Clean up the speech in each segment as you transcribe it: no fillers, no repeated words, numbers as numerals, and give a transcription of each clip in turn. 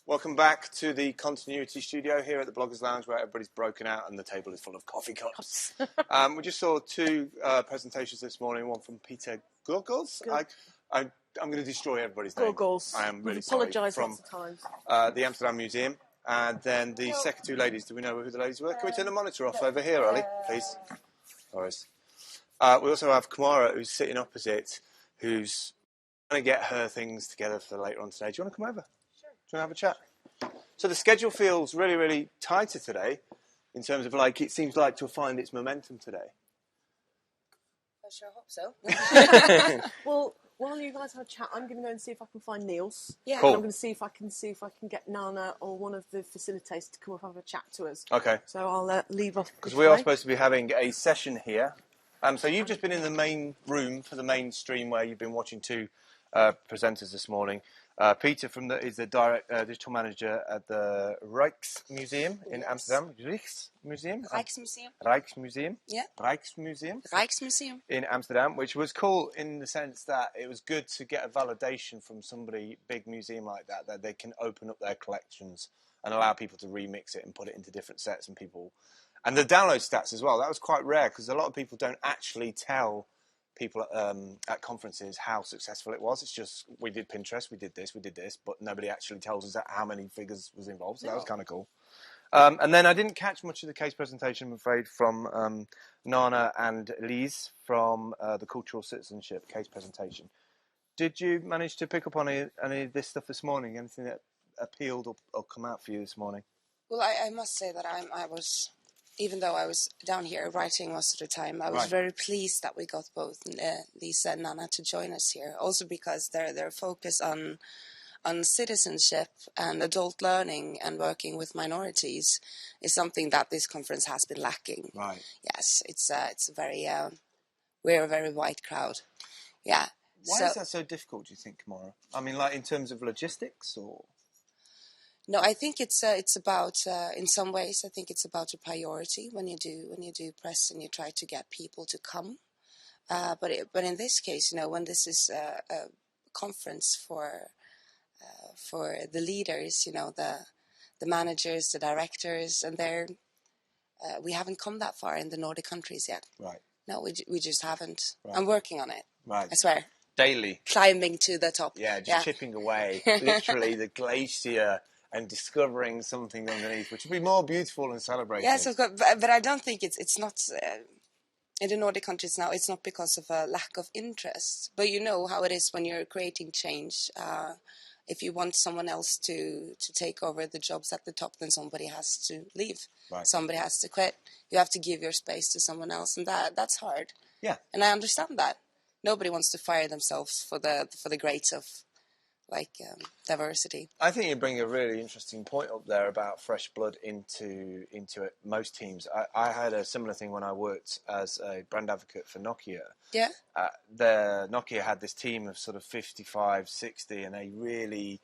Welcome back to the Continuity Studio here at the Bloggers Lounge, where everybody's broken out and the table is full of coffee cups. We just saw two presentations this morning, one from Peter Gurgles. I'm going to destroy everybody's name. Gurgles. I am really We've sorry. apologised From lots of times. the Amsterdam Museum. And then the second two ladies, do we know who the ladies were? Can we turn the monitor off over here, Ollie, please? Alright. We also have Kamara, who's sitting opposite, who's trying to get her things together for later on today. Do you want to come over? Sure. Do you want to have a chat? So the schedule feels really, really tighter today in terms of, like, it seems like to find its momentum today. I sure hope so. Well, while you guys have a chat, I'm going to go and see if I can find Niels. Yeah. Cool. And I'm going to see if I can get Nana or one of the facilitators to come up and have a chat to us. Okay. So I'll leave off. Because we are supposed to be having a session here. So you've just been in the main room for the main stream where you've been watching two presenters this morning. Peter is the digital manager at the Rijksmuseum in Amsterdam. Rijksmuseum? Rijksmuseum. Yeah. Rijksmuseum in Amsterdam, which was cool in the sense that it was good to get a validation from somebody, big museum like that, that they can open up their collections and allow people to remix it and put it into different sets and people. And the download stats as well, that was quite rare because a lot of people don't actually tell people at conferences how successful it was. It's just, we did Pinterest, we did this, but nobody actually tells us how many figures was involved, so that was kind of cool. And then I didn't catch much of the case presentation, I'm afraid, from Nana and Lise from the Cultural Citizenship case presentation. Did you manage to pick up on any of this stuff this morning? Anything that appealed or come out for you this morning? Well, I must say that I was, even though I was down here writing most of the time, I was very pleased that we got both Lisa and Nana to join us here. Also because their focus on citizenship and adult learning and working with minorities is something that this conference has been lacking. Right. Yes, it's a very we're a very white crowd. Yeah. Why is that so difficult, do you think, Kamara? I mean, like in terms of logistics, or? No, I think it's about in some ways I think it's about a priority when you do press and you try to get people to come. But in this case, when this is a conference for the leaders, the managers, the directors, and we haven't come that far in the Nordic countries yet. Right. No, we just haven't. Right. I'm working on it. Right. I swear. Daily. Climbing to the top. Yeah, just chipping away, literally the glacier, and discovering something underneath, which would be more beautiful and celebrated. Yes, of course, but I don't think it's not in the Nordic countries now. It's not because of a lack of interest, but you know how it is when you're creating change. If you want someone else to take over the jobs at the top, then somebody has to leave. Right. Somebody has to quit. You have to give your space to someone else, and that's hard. Yeah, and I understand that. Nobody wants to fire themselves for the greats of diversity. I think you bring a really interesting point up there about fresh blood into it. Most teams. I had a similar thing when I worked as a brand advocate for Nokia. Yeah. Nokia had this team of sort of 55, 60, and they really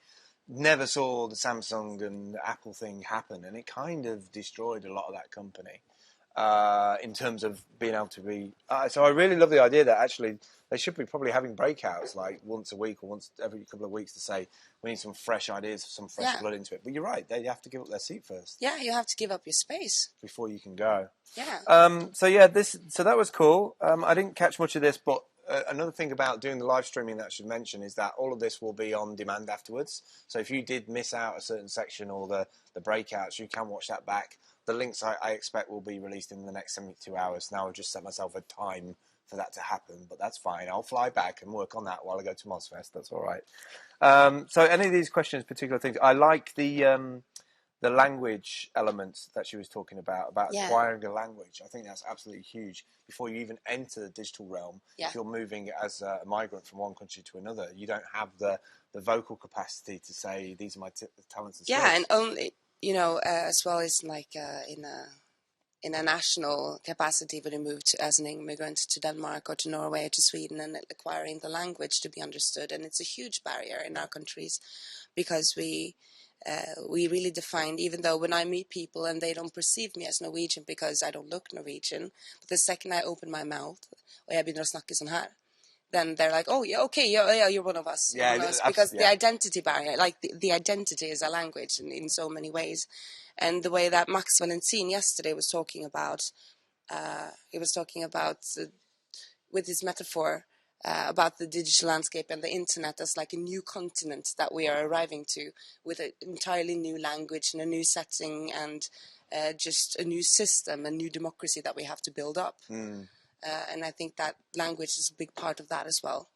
never saw the Samsung and Apple thing happen, and it kind of destroyed a lot of that company. In terms of being able to be... so I really love the idea that actually they should be probably having breakouts like once a week or once every couple of weeks to say we need some fresh ideas, some fresh blood into it. But you're right, they have to give up their seat first. Yeah, you have to give up your space. Before you can go. Yeah. So that was cool. I didn't catch much of this, but another thing about doing the live streaming that I should mention is that all of this will be on demand afterwards. So if you did miss out a certain section or the breakouts, you can watch that back. The links I expect will be released in the next 72 hours. Now I've just set myself a time for that to happen, but that's fine. I'll fly back and work on that while I go to Mozfest. That's all right. So any of these questions, particular things, I like the language elements that she was talking about acquiring a language. I think that's absolutely huge. Before you even enter the digital realm, if you're moving as a migrant from one country to another, you don't have the vocal capacity to say, these are my talents and skills. Yeah, and only... as well as like in a national capacity, when you move as an immigrant to Denmark or to Norway or to Sweden, and acquiring the language to be understood. And it's a huge barrier in our countries because we really define, even though when I meet people and they don't perceive me as Norwegian because I don't look Norwegian, but the second I open my mouth, og jeg begynner å snakke sånn her, then they're like, oh yeah, okay, yeah, you're one of us. Yeah, You're one of us. Because the identity barrier, like the identity is a language in so many ways. And the way that Max Valentin yesterday was talking about, with his metaphor about the digital landscape and the internet as like a new continent that we are arriving to, with an entirely new language and a new setting and just a new system, a new democracy that we have to build up. And I think that language is a big part of that as well.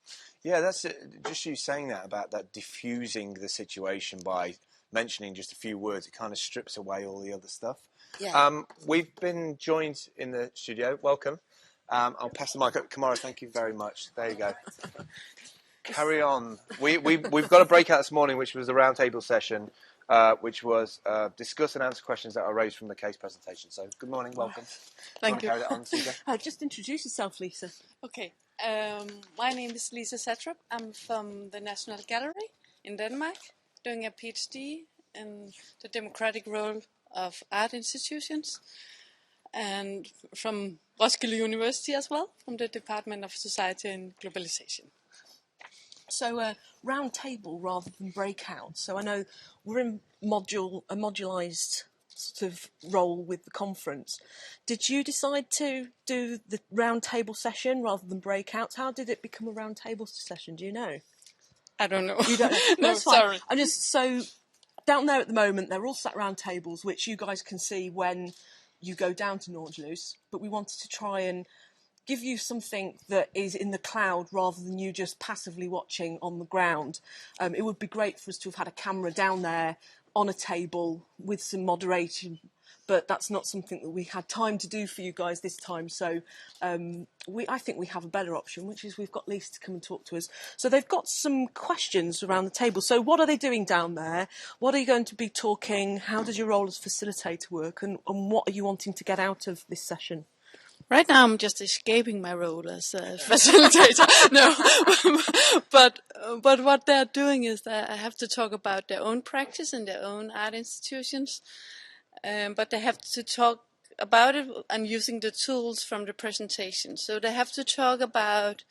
Yeah, that's just you saying that about that diffusing the situation by mentioning just a few words. It kind of strips away all the other stuff. Yeah. We've been joined in the studio. Welcome. I'll pass the mic up. Kamara, thank you very much. There you go. Carry on. We've got a breakout this morning, which was a roundtable session, which was discuss and answer questions that are raised from the case presentation. So, good morning, welcome. Thank you. Carry that on, Lisa? Just introduce yourself, Lisa. Okay. My name is Lisa Satrup. I'm from the National Gallery in Denmark, doing a PhD in the democratic role of art institutions, and from Roskilde University as well, from the Department of Society and Globalization. So round table rather than breakout. So I know we're in a modularised sort of role with the conference. Did you decide to do the round table session rather than breakouts? How did it become a round table session? Do you know? I don't know. You don't know? No, That's fine. sorry. I'm just so down there at the moment. They're all sat round tables, which you guys can see when you go down to Nautilus. But we wanted to try and give you something that is in the cloud rather than you just passively watching on the ground. It would be great for us to have had a camera down there on a table with some moderation, but that's not something that we had time to do for you guys this time. So I think we have a better option, which is we've got Lisa to come and talk to us. So they've got some questions around the table. So what are they doing down there? What are you going to be talking? How does your role as facilitator work? And what are you wanting to get out of this session? Right now, I'm just escaping my role as a facilitator. No, but what they're doing is that I have to talk about their own practice in their own art institutions, but they have to talk about it and using the tools from the presentation. So they have to talk about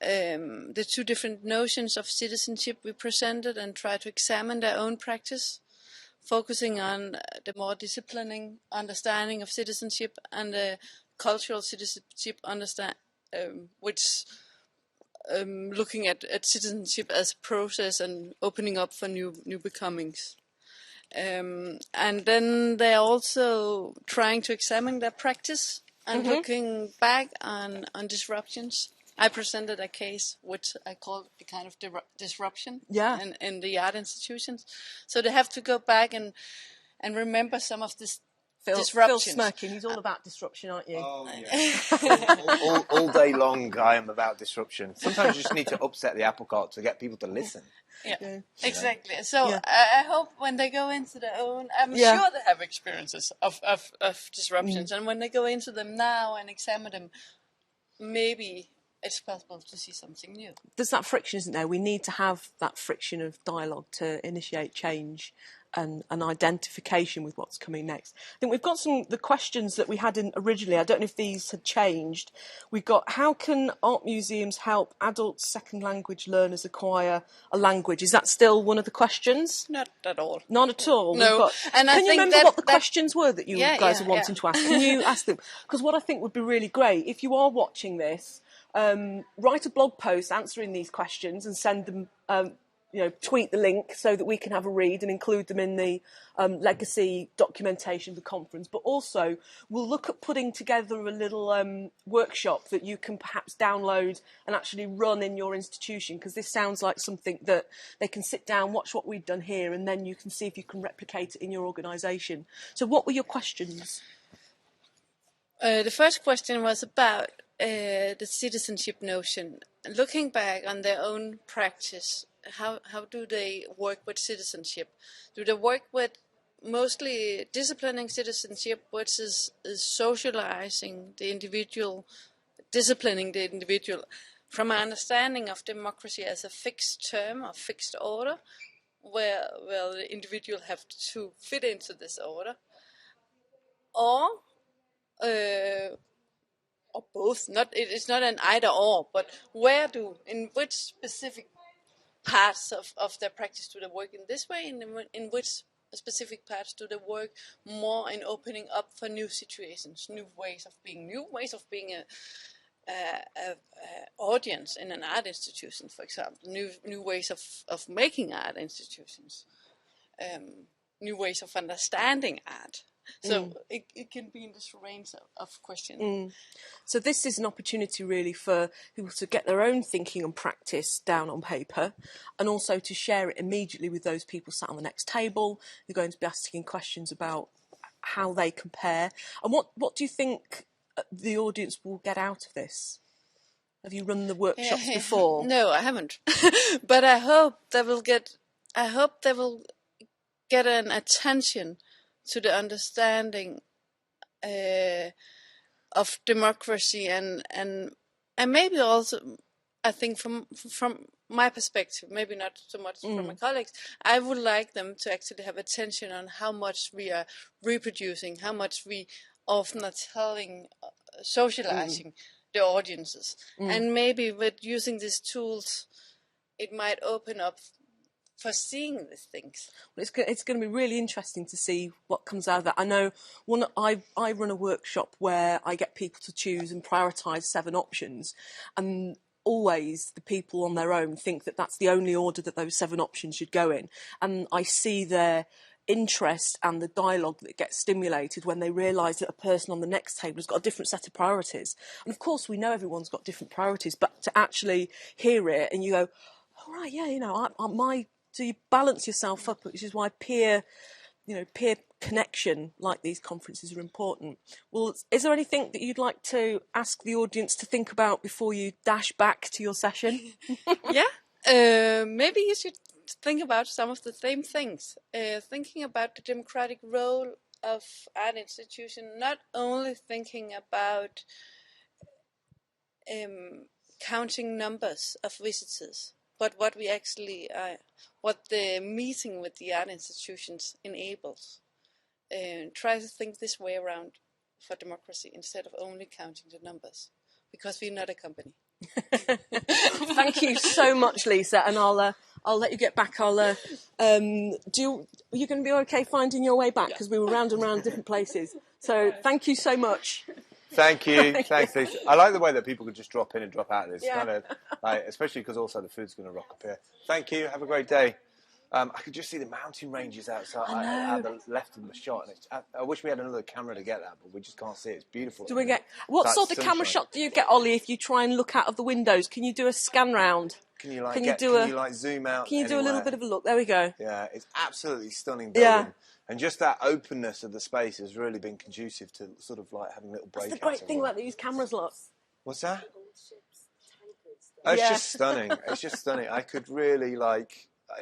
the two different notions of citizenship we presented and try to examine their own practice, focusing on the more disciplining understanding of citizenship and the cultural citizenship which looking at citizenship as a process and opening up for new becomings. And then they're also trying to examine their practice and looking back on disruptions. I presented a case which I call a kind of disruption in the art institutions. So they have to go back and remember some of this disruptions. Phil's smirking. He's all about disruption, aren't you? Oh, yeah. all day long, I am about disruption. Sometimes you just need to upset the apple cart to get people to listen. Yeah, exactly. So I hope when they go into their own, I'm sure they have experiences of disruptions, and when they go into them now and examine them, maybe it's possible to see something new. There's that friction, isn't there? We need to have that friction of dialogue to initiate change and an identification with what's coming next. I think we've got the questions that we had in originally. I don't know if these had changed. We've got, how can art museums help adult second language learners acquire a language? Is that still one of the questions? Not at all. Not at all. No. Can you remember what the questions were that you guys are wanting to ask? Can you ask them? Because what I think would be really great, if you are watching this, write a blog post answering these questions and send them, tweet the link so that we can have a read and include them in the legacy documentation of the conference. But also, we'll look at putting together a little workshop that you can perhaps download and actually run in your institution, because this sounds like something that they can sit down, watch what we've done here, and then you can see if you can replicate it in your organisation. So what were your questions? The first question was about the citizenship notion. Looking back on their own practice, how do they work with citizenship? Do they work with mostly disciplining citizenship, which is socializing the individual, disciplining the individual from an understanding of democracy as a fixed term or fixed order, where the individual have to fit into this order, or or both. It's not an either or, but in which specific parts of their practice do they work in this way, and in which specific parts do they work more in opening up for new situations, new ways of being a audience in an art institution, for example, new ways of making art institutions, new ways of understanding art. So it can be in this range of questions. So this is an opportunity really for people to get their own thinking and practice down on paper, and also to share it immediately with those people sat on the next table. You're going to be asking questions about how they compare. And what do you think the audience will get out of this? Have you run the workshops before? No, I haven't. But I hope they will get an attention to the understanding of democracy, and maybe also, I think from my perspective, maybe not so much from my colleagues, I would like them to actually have attention on how much we are reproducing, how much we often are telling, socializing the audiences, and maybe with using these tools, it might open up for seeing these things. Well, it's going to be really interesting to see what comes out of that. I know I run a workshop where I get people to choose and prioritise 7 options, and always the people on their own think that that's the only order that those 7 options should go in, and I see their interest and the dialogue that gets stimulated when they realise that a person on the next table has got a different set of priorities. And of course we know everyone's got different priorities, but to actually hear it and you go, oh, right, yeah, you know, so you balance yourself up, which is why peer connection like these conferences are important. Well, is there anything that you'd like to ask the audience to think about before you dash back to your session? Yeah, maybe you should think about some of the same things. Thinking about the democratic role of art institution, not only thinking about counting numbers of visitors, but what we actually what the meeting with the art institutions enables. Try to think this way around for democracy instead of only counting the numbers, because we're not a company. Thank you so much, Lisa, and I'll let you get back. Are you going to be okay finding your way back, because we were round and round different places? So thank you so much. Thank you. Thanks, Lisa. I like the way that people could just drop in and drop out. It's kind of like, especially because also the food's going to rock up here. Thank you. Have a great day. I could just see the mountain ranges outside at the left of the shot. And I wish we had another camera to get that, but we just can't see it. It's beautiful. Do we get what sort of camera shot do you get, Ollie? If you try and look out of the windows, can you do a scan round? Can you zoom out? Can you do a little bit of a look? There we go. Yeah, it's absolutely stunning building. Yeah. And just that openness of the space has really been conducive to sort of like having little breakouts. That's the great thing about these cameras, look. What's that? Oh, it's just stunning. It's just stunning. I could really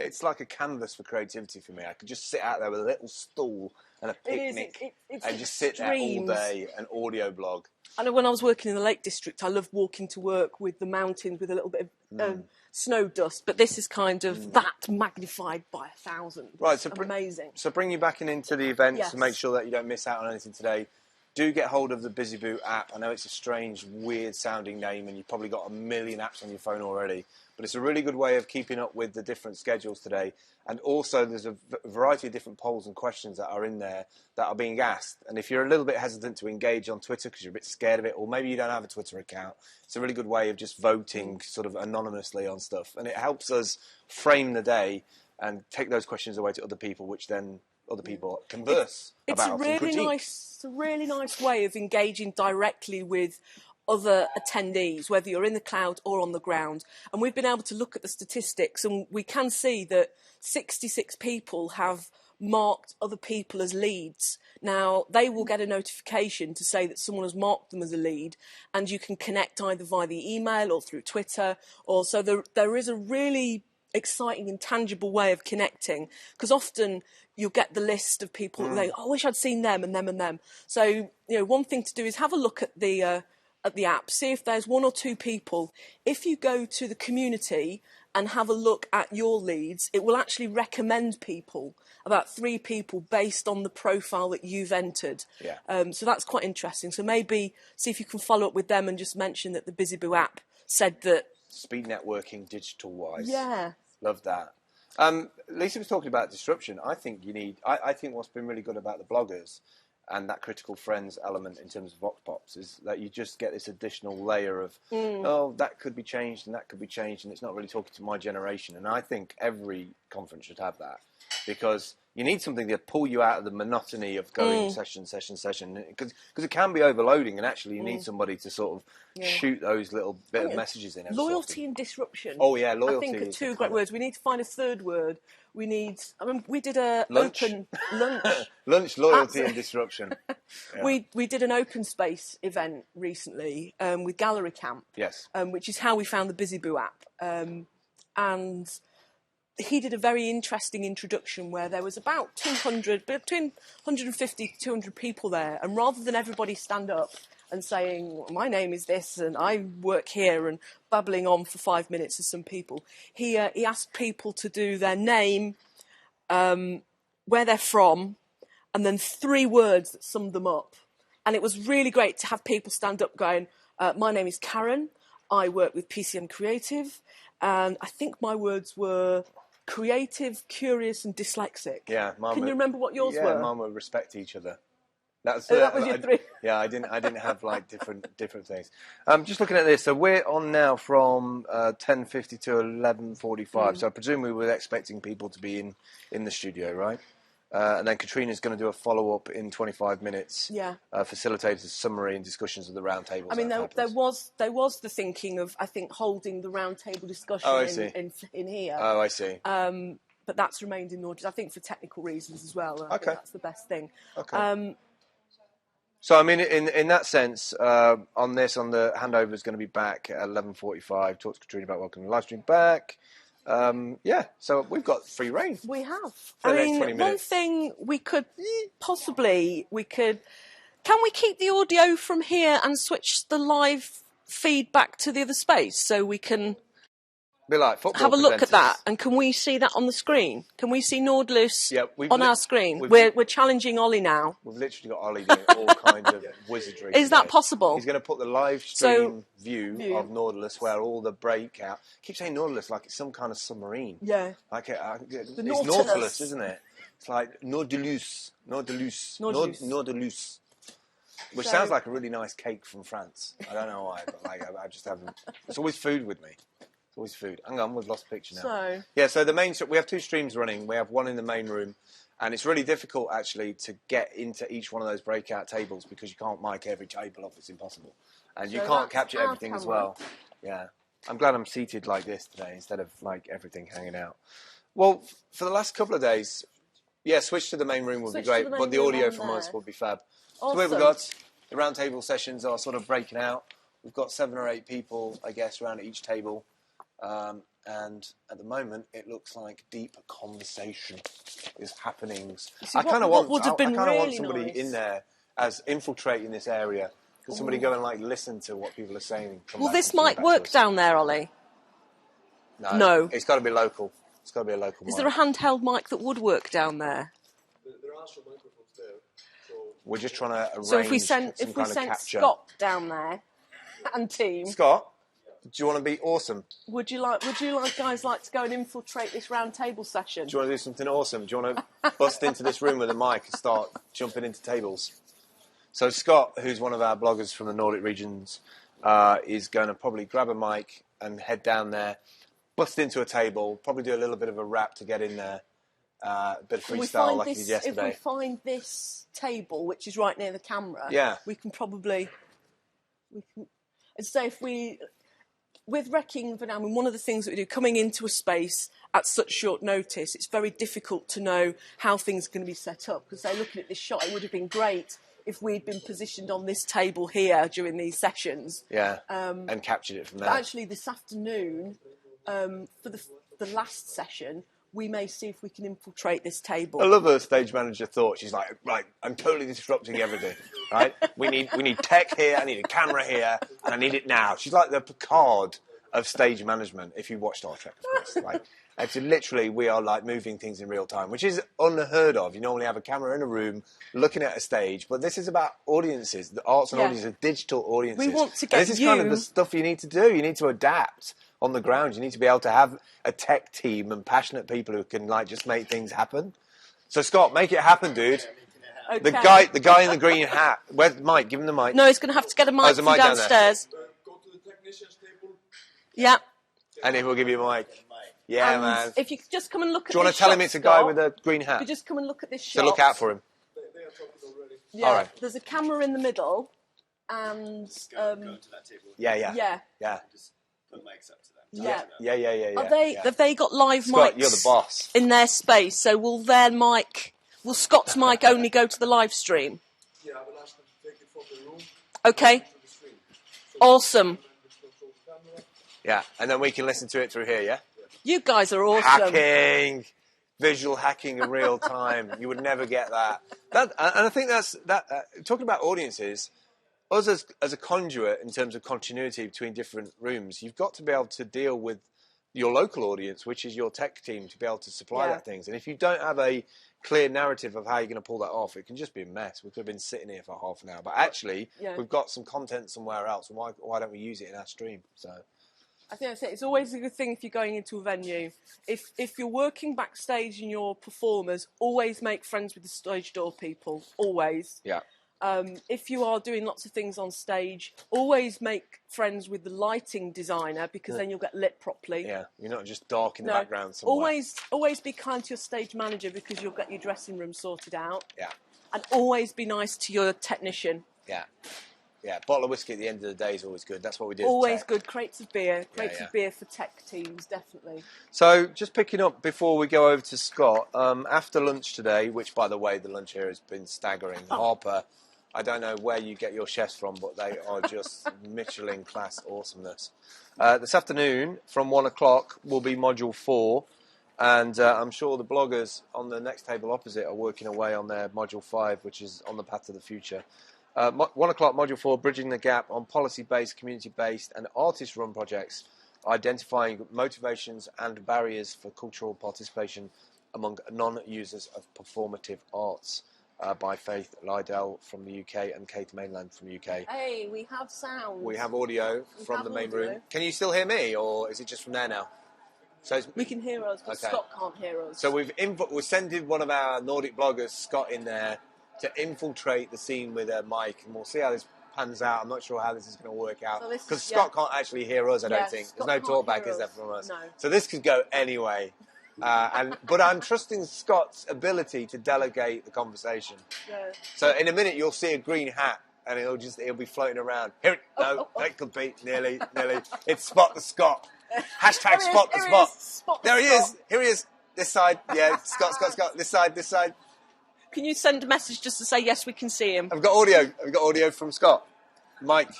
it's like a canvas for creativity for me. I could just sit out there with a little stool and a picnic and just sit there all day and audio blog. I know when I was working in the Lake District, I loved walking to work with the mountains with a little bit of snow dust, but this is kind of that magnified by 1,000. Right, so amazing. So bring you back into the events to make sure that you don't miss out on anything today. Do get hold of the Busy Boot app. I know it's a strange, weird-sounding name, and you've probably got a million apps on your phone already, but it's a really good way of keeping up with the different schedules today. And also, there's a variety of different polls and questions that are in there that are being asked. And if you're a little bit hesitant to engage on Twitter because you're a bit scared of it, or maybe you don't have a Twitter account, it's a really good way of just voting sort of anonymously on stuff. And it helps us frame the day and take those questions away to other people, which then other people converse about and critique. It's a really nice way of engaging directly with other attendees, whether you're in the cloud or on the ground. And we've been able to look at the statistics, and we can see that 66 people have marked other people as leads. Now, they will get a notification to say that someone has marked them as a lead, and you can connect either via the email or through Twitter. Or so there is a really exciting and tangible way of connecting, because often you'll get the list of people saying, oh, I wish I'd seen them and them and them. So, one thing to do is have a look at the app, see if there's 1 or 2 people. If you go to the community and have a look at your leads, it will actually recommend people about 3 people based on the profile that you've entered. Yeah. So that's quite interesting. So maybe see if you can follow up with them and just mention that the BusyBoo app said that. Speed networking, digital-wise. Yeah. Love that. Lisa was talking about disruption. I think I think what's been really good about the bloggers and that critical friends element in terms of Vox Pops is that you just get this additional layer of, oh, that could be changed and that could be changed, and it's not really talking to my generation. And I think every conference should have that, because you need something to pull you out of the monotony of going session, because it can be overloading, and actually you need somebody to sort of shoot those little bit of messages in. Loyalty and disruption. Oh yeah, loyalty. I think are is 2 great words. We need to find a 3rd word. We need. I mean, we did a Lunch. open lunch. Lunch, loyalty, and disruption. Yeah. We did an open space event recently with Gallery Camp. Yes. Which is how we found the BusyBoo app. And he did a very interesting introduction where there was about 200, between 150 to 200 people there. And rather than everybody stand up and saying, my name is this and I work here, and babbling on for 5 minutes with some people, he asked people to do their name, where they're from, and then 3 words that summed them up. And it was really great to have people stand up going, my name is Karen, I work with PCM Creative, and I think my words were creative, curious, and dyslexic. Yeah, Can you remember what yours were? Yeah, mine would respect each other. That was your 3. Yeah, I didn't have like different things. Just looking at this, so we're on now from 10:50 to 11:45. So I presume we were expecting people to be in the studio, right? And then Katrina's going to do a follow-up in 25 minutes. Yeah. Facilitate a summary and discussions of the roundtables. I mean, there was the thinking of, I think, holding the roundtable discussion in here. Oh, I see. But that's remained in Nordic, I think, for technical reasons as well. I think that's the best thing. Okay. So, I mean, in that sense, on the handover is going to be back at 11:45. Talk to Katrina about welcoming the live stream back. So we've got free reign. We have. For the next 20 minutes. One thing we could can we keep the audio from here and switch the live feed back to the other space so we can Be like football have a look at presenters. that? And can we see that on the screen? Can we see Nordlus on our screen? We're challenging Ollie now. We've literally got Ollie doing all kinds of wizardry. Is that possible? He's going to put the live stream view of Nautilus where all the breakout. I keep saying Nautilus like it's some kind of submarine. Yeah. Like it's Nautilus. Nautilus, isn't it? It's like Nautilus. Which sounds like a really nice cake from France. I don't know why, but like I just haven't. It's always food with me. It's always food. Hang on, we've lost a picture now. So the main. We have 2 streams running. We have one in the main room, and it's really difficult actually to get into each one of those breakout tables because you can't mic every table up. It's impossible, and you can't capture everything as well. Yeah, I'm glad I'm seated like this today instead of like everything hanging out. Well, for the last couple of days, switch to the main room would be great, but the audio from us would be fab. Awesome. So we've got the roundtable sessions are sort of breaking out. We've got 7 or 8 people, I guess, around each table. And at the moment, it looks like deep conversation is happening. I kind of want somebody in there as infiltrating this area. Could somebody go and like listen to what people are saying? Will this mic work down there, Ollie? No. It's got to be local. It's got to be a local mic. Is there a handheld mic that would work down there? There are some microphones there. We're just trying to arrange So if we sent capture. Scott down there and team. Scott, do you want to be awesome? Would you guys like to go and infiltrate this round table session? Do you want to do something awesome? Do you want to bust into this room with a mic and start jumping into tables? So Scott, who's one of our bloggers from the Nordic regions, is going to probably grab a mic and head down there, bust into a table, probably do a little bit of a rap to get in there, a bit of freestyle like he did yesterday. If we find this table, which is right near the camera, we can probably... So if we... With Wrecking Van Am, one of the things that we do, coming into a space at such short notice, it's very difficult to know how things are going to be set up. Because looking at this shot, it would have been great if we'd been positioned on this table here during these sessions. Yeah, and captured it from there. But actually, this afternoon, for the last session, we may see if we can infiltrate this table. I love her stage manager thought. She's like, right, I'm totally disrupting everything, right? We need tech here, I need a camera here, and I need it now. She's like the Picard of stage management, if you watch Star Trek, of course. Like, And so literally, we are like moving things in real time, which is unheard of. You normally have a camera in a room looking at a stage, but this is about audiences. The arts and audiences, digital audiences. We want to and get this is kind of the stuff you need to do. You need to adapt on the ground. You need to be able to have a tech team and passionate people who can like just make things happen. So Scott, make it happen, dude. Okay. The guy in the green hat. Where's Mike? Give him the mic. No, he's going to have to get a mic there's a from mic down there. downstairs. Go to the technician's table. Yeah. And he will give you a mic. Yeah, And man. if you could just come and look at this Do you want to tell him shot, it's a guy Scott, with a green if you hat? just come and look at this shot. So look out for him. They are talking already. Yeah, All right. there's a camera in the middle, and Go to that table. Yeah. Just put mics up to them. yeah. Yeah. Have they got live Scott, mics you're the boss. in their space? So will Scott's mic only go to the live stream? Yeah, I will ask them to take it from the room Okay, to the stream. awesome. Control the camera. Yeah, and then we can listen to it through here, yeah? You guys are awesome. Hacking! Visual hacking in real time. You would never get that. And I think talking about audiences, us as a conduit in terms of continuity between different rooms, you've got to be able to deal with your local audience, which is your tech team, to be able to supply that things. And if you don't have a clear narrative of how you're going to pull that off, it can just be a mess. We could have been sitting here for half an hour. But actually, we've got some content somewhere else, and why don't we use it in our stream? So I think that's it. It's always a good thing if you're going into a venue. If you're working backstage and you're performers, always make friends with the stage door people. Always. Yeah. If you are doing lots of things on stage, always make friends with the lighting designer, because then you'll get lit properly. Yeah, you're not just dark in the background somewhere. Always be kind to your stage manager, because you'll get your dressing room sorted out. Yeah. And always be nice to your technician. Yeah. Yeah, bottle of whiskey at the end of the day is always good. That's what we do. Always good. Crates of beer. Crates of beer for tech teams, definitely. So, just picking up before we go over to Scott, after lunch today, which, by the way, the lunch here has been staggering. Harper, I don't know where you get your chefs from, but they are just Michelin class awesomeness. This afternoon, from 1 o'clock, will be Module 4. And I'm sure the bloggers on the next table opposite are working away on their Module 5, which is on the path to the future. 1 o'clock, Module 4, bridging the gap on policy-based, community-based and artist-run projects, identifying motivations and barriers for cultural participation among non-users of performative arts, by Faith Lydell from the UK and Kate Mainland from the UK. Hey, we have sound. We have audio from the main room. Can you still hear me, or is it just from there now? So we can hear us, but Scott can't hear us. So we're sending one of our Nordic bloggers, Scott, in there to infiltrate the scene with a mic, and we'll see how this pans out. I'm not sure how this is going to work out, because Scott can't actually hear us, I don't think. There's no talkback, is there, from us? No. So this could go anyway. But I'm trusting Scott's ability to delegate the conversation. Yeah. So in a minute you'll see a green hat, and it'll be floating around. Here, that could be nearly. It's Spot the Scott. Hashtag Spot the Spot. There he is. Here he is. This side. Yeah, Scott. This side. Can you send a message just to say, yes, we can see him? I've got audio from Scott. Mike.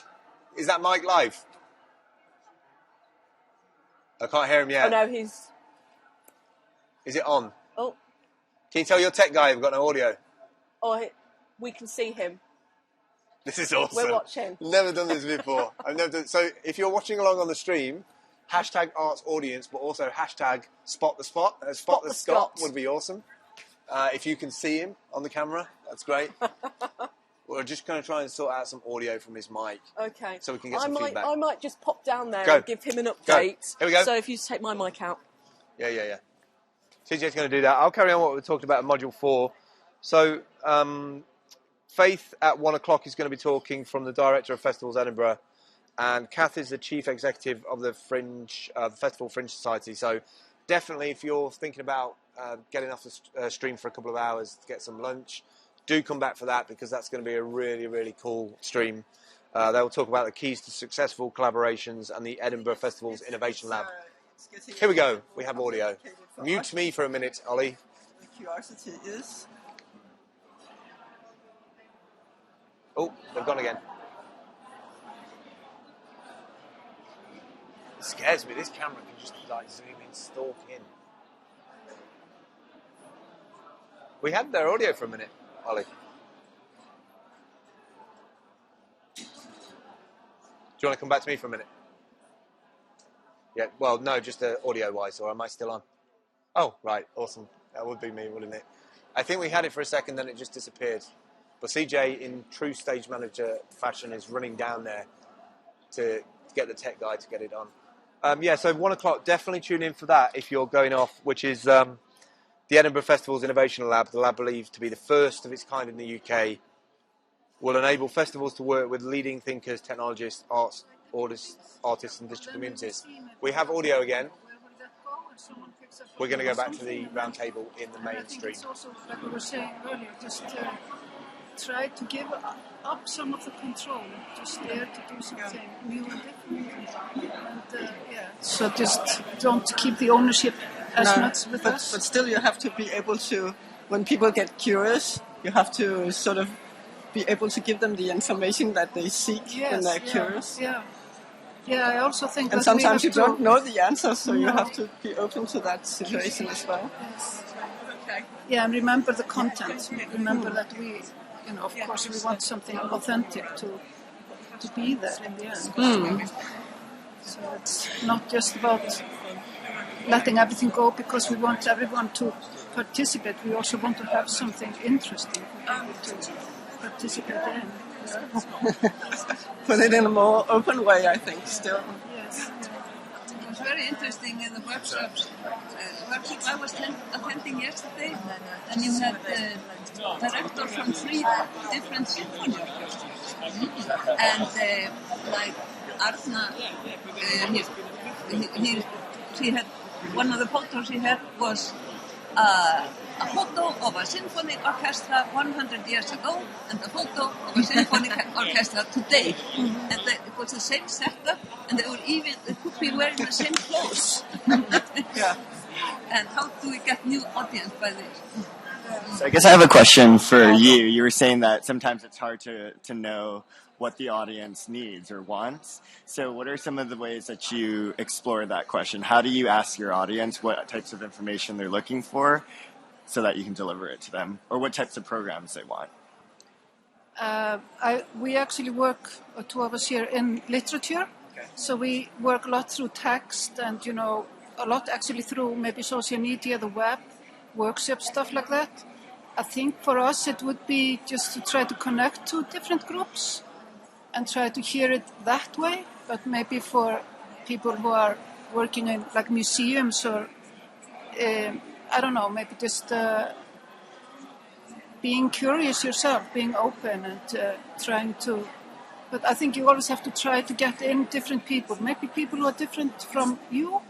Is that Mike live? I can't hear him yet. Oh, no, he's... Is it on? Oh. Can you tell your tech guy I've got no audio? Oh, we can see him. This is awesome. We're watching. Never done this before. I've never done. So if you're watching along on the stream, hashtag arts audience, but also hashtag spot the spot. Spot the Scott would be awesome. If you can see him on the camera, that's great. We're just going to try and sort out some audio from his mic. Okay. So we can get some feedback. I might just pop down there and give him an update. Go. Here we go. So if you just take my mic out. Yeah. TJ's going to do that. I'll carry on what we talked about in Module 4. So Faith at 1 o'clock is going to be talking from the Director of Festivals Edinburgh, and Kath is the Chief Executive of the Festival Fringe Society. So definitely, if you're thinking about getting off the stream for a couple of hours to get some lunch, do come back for that, because that's going to be a really, really cool stream. They'll talk about the keys to successful collaborations and the Edinburgh Festival's Innovation Lab. Here we go. We have audio. Mute me for a minute, Ollie. The curiosity is... Oh, they've gone again. It scares me. This camera can just like zoom in, stalk in. We had their audio for a minute, Ollie. Do you want to come back to me for a minute? Yeah, well, no, just audio-wise, or am I still on? Oh, right, awesome. That would be me, wouldn't it? I think we had it for a second, then it just disappeared. But CJ, in true stage manager fashion, is running down there to get the tech guy to get it on. So 1 o'clock, definitely tune in for that if you're going off, which is the Edinburgh Festival's Innovation Lab, the lab believed to be the first of its kind in the UK, will enable festivals to work with leading thinkers, technologists, artists and digital communities. We have audio again. We're going to go back to the round table in the main stream. It's also, like we were saying earlier, just try to give up some of the control, just dare to do something new and different. And so just don't keep the ownership as much with us. But still you have to be able to, when people get curious, you have to sort of be able to give them the information that they seek when they're curious. Yeah, I also think and that sometimes you don't know the answers, so you have to be open to that situation as well. Yes. Yeah, and remember the content. Remember that we, of course, we want something authentic to be there in the end. So it's not just about letting everything go because we want everyone to participate. We also want to have something interesting for people to participate in. Put it in a more open way, I think, still. Yes. It was very interesting in the workshops. Workshop I was attending yesterday, and you had directors from 3 different symphony orchestras. And like Arna, she had one of the photos she had was a photo of a symphony orchestra 100 years ago and a photo of a symphony orchestra today. And it was the same setup, and they could be wearing the same clothes. And how do we get new audience by this? So I guess I have a question for you. You were saying that sometimes it's hard to know what the audience needs or wants. So what are some of the ways that you explore that question? How do you ask your audience what types of information they're looking for so that you can deliver it to them? Or what types of programs they want? We actually work, 2 of us here, in literature. Okay. So we work a lot through text and, a lot actually through maybe social media, the web, workshops, stuff like that. I think for us it would be just to try to connect to different groups and try to hear it that way. But maybe for people who are working in like museums or, I don't know, maybe just being curious yourself, being open and trying to... But I think you always have to try to get in different people, maybe people who are different from you.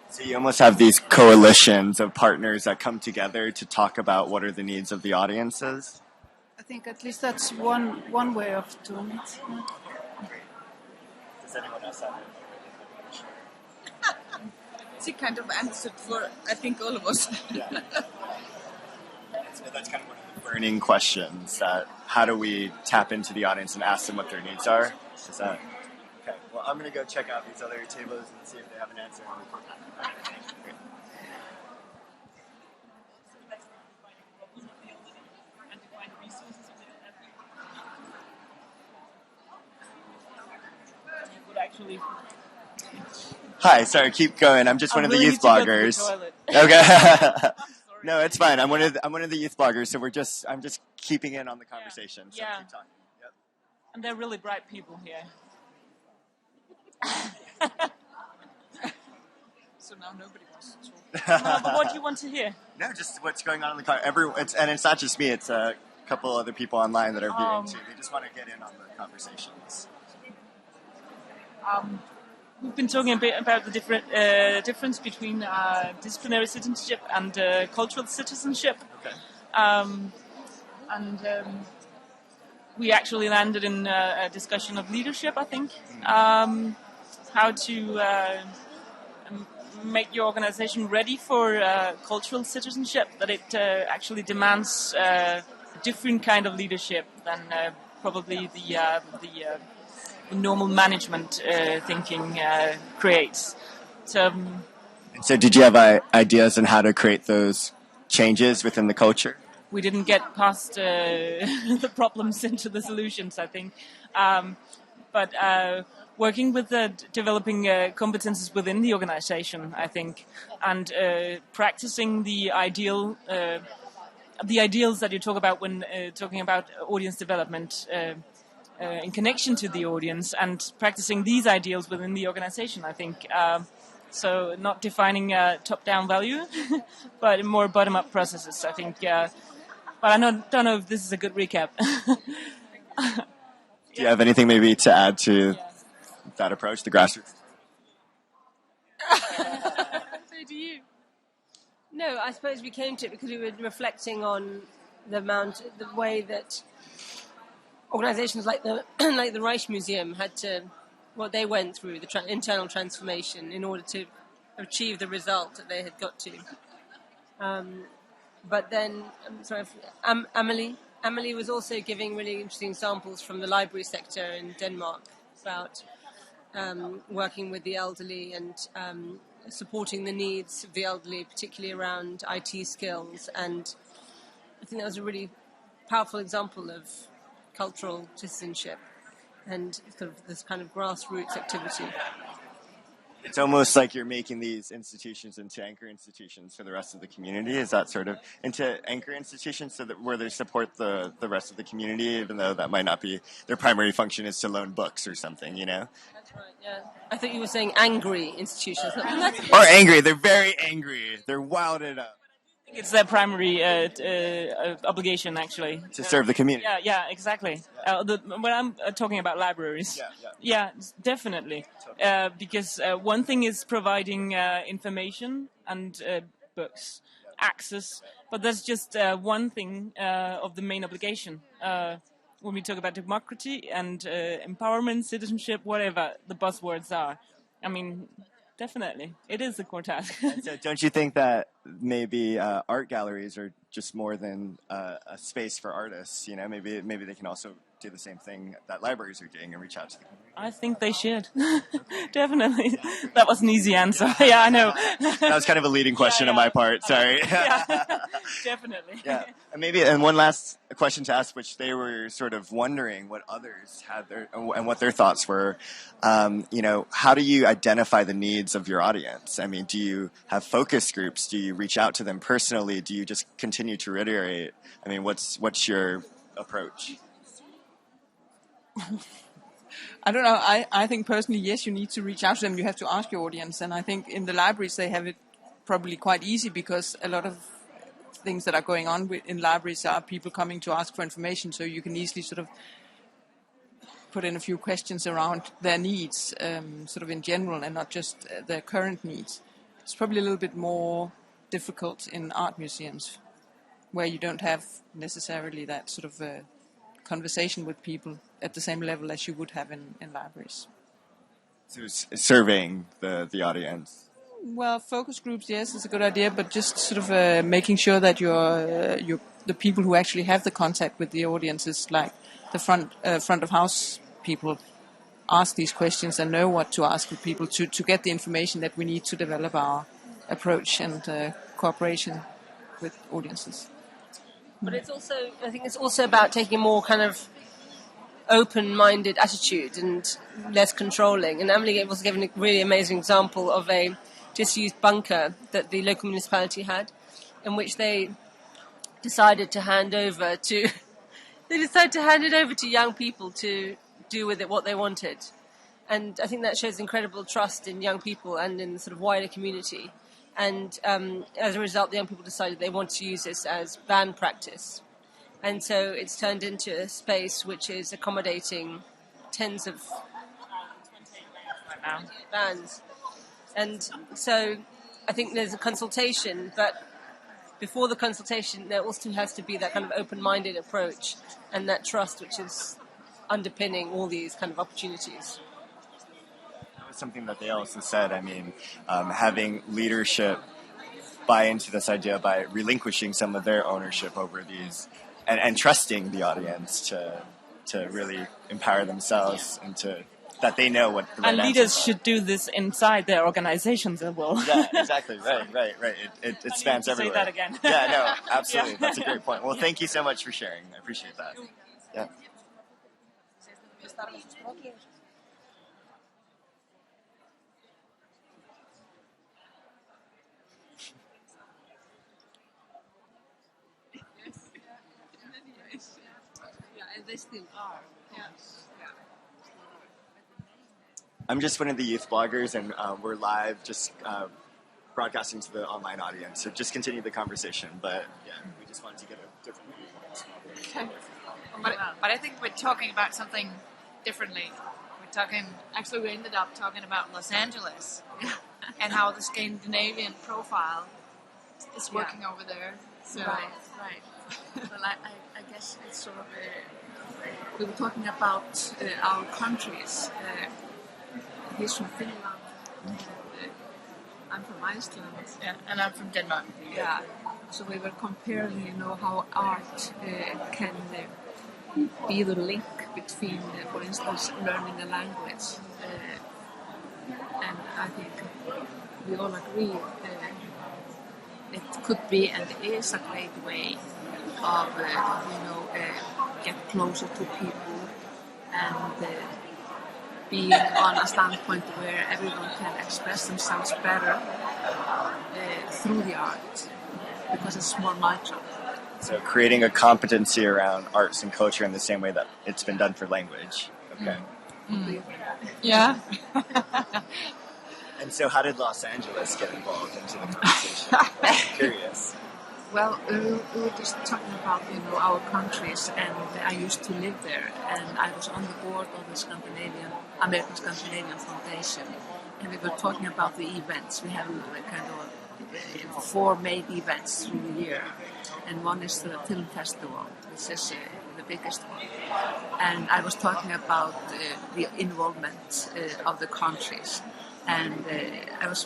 So you almost have these coalitions of partners that come together to talk about what are the needs of the audiences? I think at least that's one way of doing it. Does anyone else have She kind of answered for, I think, all of us. Yeah. So that's kind of one of the burning questions, that how do we tap into the audience and ask them what their needs are? Is that... Okay, well, I'm going to go check out these other tables and see if they have an answer. Hi, sorry, keep going. I'm just one of the youth bloggers. Okay. No, it's fine. I'm one of the youth bloggers, so I'm just keeping in on the conversation. So keep talking. Yep. And they're really bright people here. So now nobody wants to talk. But what do you want to hear? No, just what's going on in the car. And it's not just me. It's a couple other people online that are viewing too. They just want to get in on the conversations. We've been talking a bit about the difference between disciplinary citizenship and cultural citizenship. Okay. We actually landed in a discussion of leadership, I think. How to make your organization ready for cultural citizenship, that it actually demands a different kind of leadership than probably the normal management thinking creates. So did you have ideas on how to create those changes within the culture? We didn't get past the problems into the solutions, I think. But working with developing competences within the organization, I think, and practicing the ideals that you talk about when talking about audience development in connection to the audience, and practicing these ideals within the organization, I think. So not defining top-down value, but more bottom-up processes, I think. But I don't know if this is a good recap. Do you have anything maybe to add to that approach, the grassroots? So do you? No, I suppose we came to it because we were reflecting on the way that organisations like the like the Rijksmuseum had to, what they went through, the internal transformation in order to achieve the result that they had got to. But then, Amelie was also giving really interesting examples from the library sector in Denmark about working with the elderly and supporting the needs of the elderly, particularly around IT skills. And I think that was a really powerful example of cultural citizenship and sort of this kind of grassroots activity. It's almost like you're making these institutions into anchor institutions for the rest of the community. Is that sort of into anchor institutions so that where they support the rest of the community, even though that might not be their primary function is to loan books or something, you know? That's right, yeah. I thought you were saying angry institutions. Or angry. They're very angry. They're wilded up. I think it's their primary obligation, actually. To serve the community. Yeah, exactly. When I'm talking about libraries, yeah, definitely. Because one thing is providing information and books, access, but that's just one thing of the main obligation. When we talk about democracy and empowerment, citizenship, whatever the buzzwords are, I mean, definitely, it is the core task. So don't you think that maybe art galleries are just more than a space for artists? You know, maybe they can also do the same thing that libraries are doing and reach out to the community. I think they should. Definitely. That was an easy answer. Yeah, I know. That was kind of a leading question on my part. Sorry. Definitely. Yeah. And one last question to ask, which they were sort of wondering what others had and what their thoughts were. You know, how do you identify the needs of your audience? I mean, do you have focus groups? Do you reach out to them personally? Do you just continue to reiterate? I mean, what's your approach? I don't know. I think personally, yes, you need to reach out to them. You have to ask your audience. And I think in the libraries, they have it probably quite easy because a lot of things that are going on in libraries are people coming to ask for information. So you can easily sort of put in a few questions around their needs, sort of in general, and not just their current needs. It's probably a little bit more difficult in art museums where you don't have necessarily that sort of conversation with people at the same level as you would have in libraries. So surveying the audience. Well, focus groups, yes, is a good idea, but just sort of making sure that the people who actually have the contact with the audiences, like the front of house people, ask these questions and know what to ask of people to get the information that we need to develop our approach and cooperation with audiences. But I think it's also about taking a more kind of open-minded attitude and less controlling. And Emily was given a really amazing example of a disused bunker that the local municipality had, in which they decided to hand over to young people to do with it what they wanted. And I think that shows incredible trust in young people and in the sort of wider community. And as a result, the young people decided they want to use this as band practice. And so it's turned into a space which is accommodating tens of bands. And so I think there's a consultation, but before the consultation, there also has to be that kind of open-minded approach and that trust which is underpinning all these kind of opportunities. Something that they also said, I mean, having leadership buy into this idea by relinquishing some of their ownership over these and trusting the audience to really empower themselves and that they know what the right and leaders should do this inside their organizations as well. Yeah, exactly. Right. It spans everywhere. Say that again. Yeah, no, absolutely. Yeah. That's a great point. Well, thank you so much for sharing. I appreciate that. Yeah. they still are. I'm just one of the youth bloggers, and we're live, just broadcasting to the online audience. So just continue the conversation, but yeah, we just wanted to get a different viewpoint. Okay. But I think we're talking about something differently. Actually we ended up talking about Los Angeles and how the Scandinavian profile is working over there. So. Right. Well, I guess it's sort of, we were talking about our countries. He's from Finland, I'm from Iceland. Yeah, and I'm from Denmark. Yeah, so we were comparing, how art can be the link between, for instance, learning a language. And I think we all agree it could be and is a great way of, get closer to people and being on a standpoint where everyone can express themselves better through the art, because it's more natural. So creating a competency around arts and culture in the same way that it's been done for language. Okay. Yeah. And so how did Los Angeles get involved into the conversation? I'm curious. Well, we were just talking about, our countries, and I used to live there, and I was on the board of the American Scandinavian Foundation, and we were talking about the events. We have kind of 4 main events through the year, and one is the film festival, which is the biggest one. And I was talking about the involvement of the countries, and I was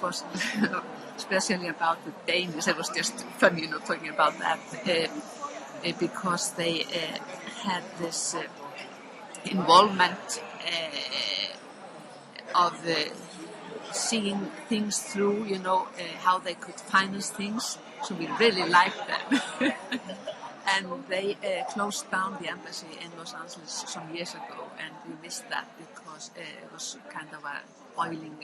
especially about the Danes. It was just funny, talking about that, because they had this involvement of seeing things through, how they could finance things. So we really liked them. And they closed down the embassy in Los Angeles some years ago, and we missed that because it was kind of a boiling,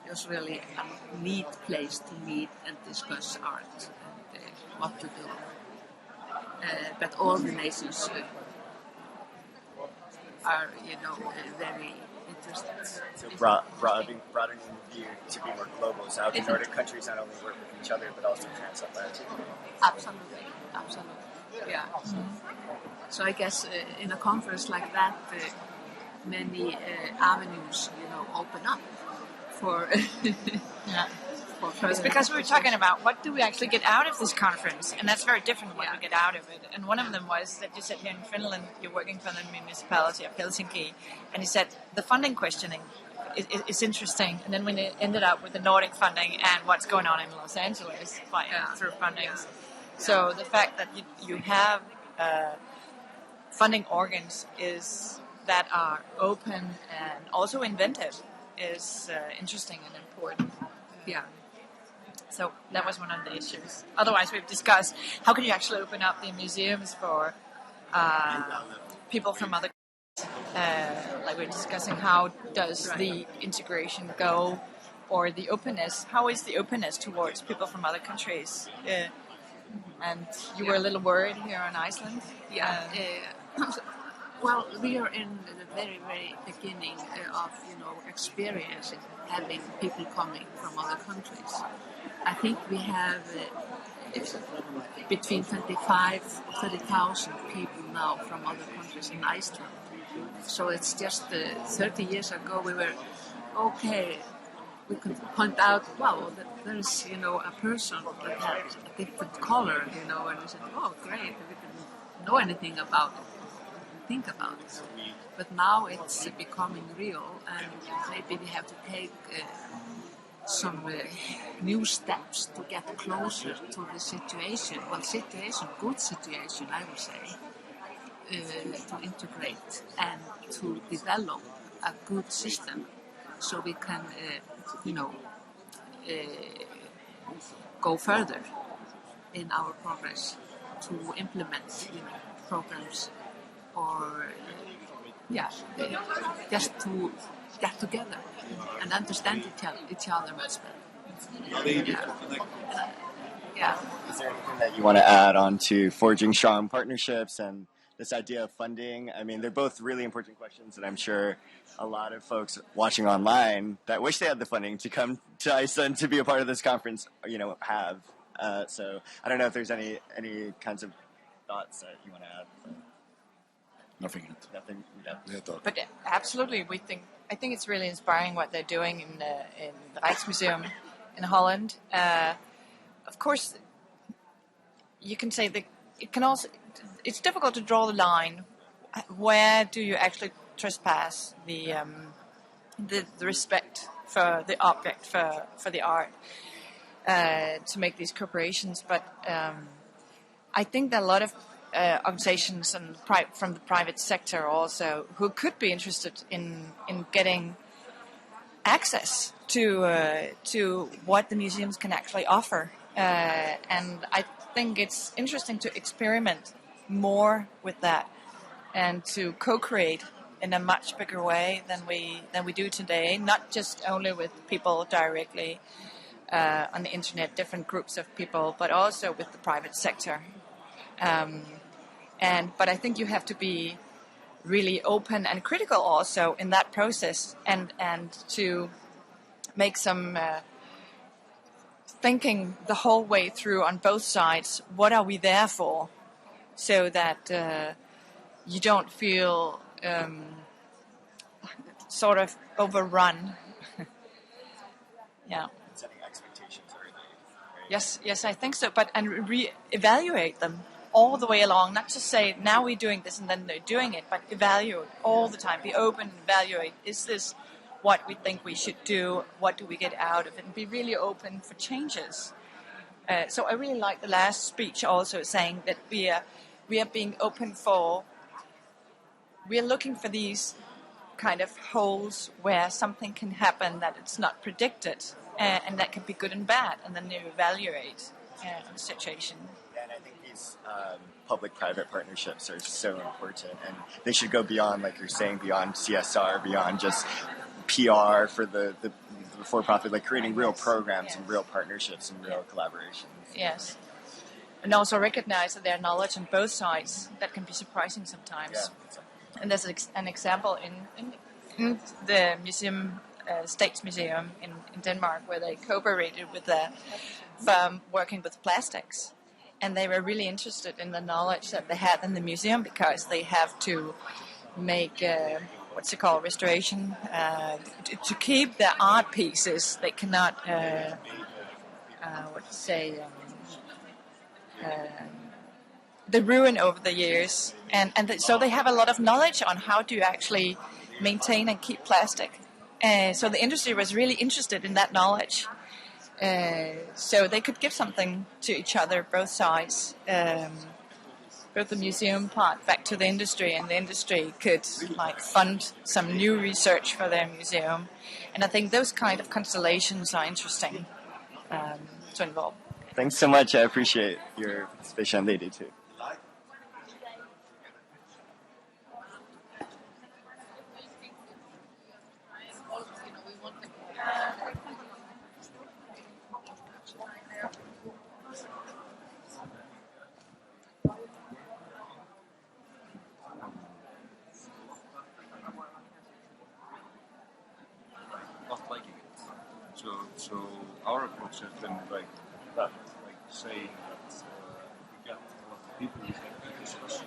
it was really a neat place to meet and discuss art and what to do. But all the nations are, very interested. So broadening the view to be more global. So how the Nordic countries not only work with each other, but also transatlantic. Absolutely. Yeah. So I guess in a conference like that, many avenues, open up for. It's because we were talking about what do we actually get out of this conference, and that's very different from what we get out of it. And one of them was that you said here in Finland you're working for the municipality of Helsinki, and you said the funding questioning is interesting, and then we ended up with the Nordic funding and what's going on in Los Angeles through fundings. So the fact that you have funding organs that are open and also inventive is interesting and important. Yeah. So that was one of the issues. Otherwise, we've discussed how can you actually open up the museums for people from other like we're discussing how does the integration go, or the openness, how is the openness towards people from other countries? And you were a little worried here in Iceland? Well, we are in the very, very beginning of, experiencing having people coming from other countries. I think we have between 25 or 30,000 people now from other countries in Iceland. So it's just 30 years ago we were, we could point out, wow, there is, a person that has a different color, and we said, oh, great, we didn't know anything about it. Think about it. But now it's becoming real, and maybe we have to take some new steps to get closer to the situation. Well, good situation, I would say, to integrate and to develop a good system, so we can, go further in our progress to implement, programs. Or, just to get together and understand each other much better. Yeah. Is there anything that you want to add on to forging strong partnerships and this idea of funding. I mean, they're both really important questions, and I'm sure a lot of folks watching online that wish they had the funding to come to Iceland to be a part of this conference, have. So I don't know if there's any kinds of thoughts that you want to add. Nothing yet. Nothing yet. But absolutely, I think it's really inspiring what they're doing in the Rijksmuseum in Holland. Of course, you can say that it's difficult to draw the line. Where do you actually trespass the respect for the object, for the art, to make these corporations? But I think that a lot of organizations and from the private sector also who could be interested in getting access to what the museums can actually offer, and I think it's interesting to experiment more with that and to co-create in a much bigger way than we do today. Not just only with people directly on the internet, different groups of people, but also with the private sector. But I think you have to be really open and critical also in that process, and to make some thinking the whole way through on both sides. What are we there for? So that you don't feel sort of overrun. Yeah. Setting expectations early. Right? Yes, I think so. And re-evaluate them all the way along. Not just say, now we're doing this and then they're doing it, but evaluate all the time. Be open and evaluate. Is this what we think we should do? What do we get out of it? And be really open for changes. So I really like the last speech also saying that we are being open for, we are looking for these kind of holes where something can happen that it's not predicted, and that can be good and bad, and then you evaluate the situation. Yeah, and I think these public-private partnerships are so important, and they should go beyond, like you're saying, beyond CSR, beyond just PR for the for-profit, like creating real programs and real partnerships and real collaborations. Yes. And also recognize that there are knowledge on both sides that can be surprising sometimes. Yeah, exactly. And there's an example in the museum, States Museum in Denmark, where they cooperated with a firm working with plastics. And they were really interested in the knowledge that they had in the museum, because they have to make restoration, to keep their art pieces. They cannot the ruin over the years, so they have a lot of knowledge on how to actually maintain and keep plastic. So the industry was really interested in that knowledge, so they could give something to each other, both sides, both the museum part back to the industry, and the industry could fund some new research for their museum. And I think those kind of constellations are interesting to involve. Thanks so much. I appreciate your participation. They do too. Not liking it. So our approach has been like that, like saying that we get a lot of people who discuss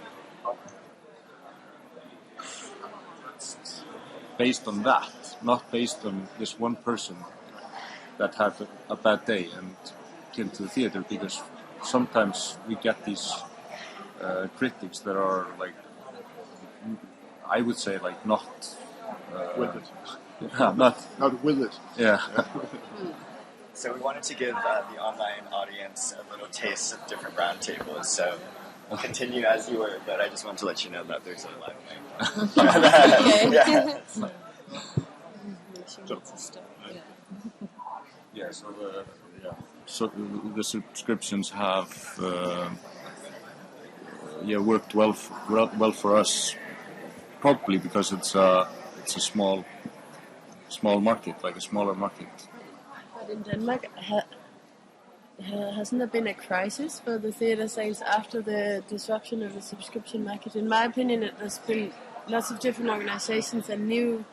based on that, not based on this one person that had a bad day and came to the theater, because sometimes we get these critics that are like, I would say, like not with it. Yeah, not with it. Yeah. So we wanted to give the online audience a little taste of different roundtables. So continue as you were, but I just wanted to let you know that there's a live mic. Yeah. So the subscriptions have worked well for us, probably because it's a small market, like a smaller market. But in Denmark, hasn't there been a crisis for the theatre sales after the disruption of the subscription market? In my opinion, there's been lots of different organizations and new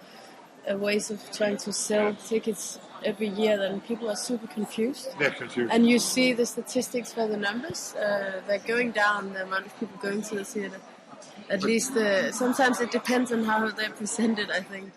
ways of trying to sell tickets every year, then people are super confused. They're confused. And you see the statistics for the numbers, they're going down, the amount of people going to the theatre. At least sometimes it depends on how they're presented, I think.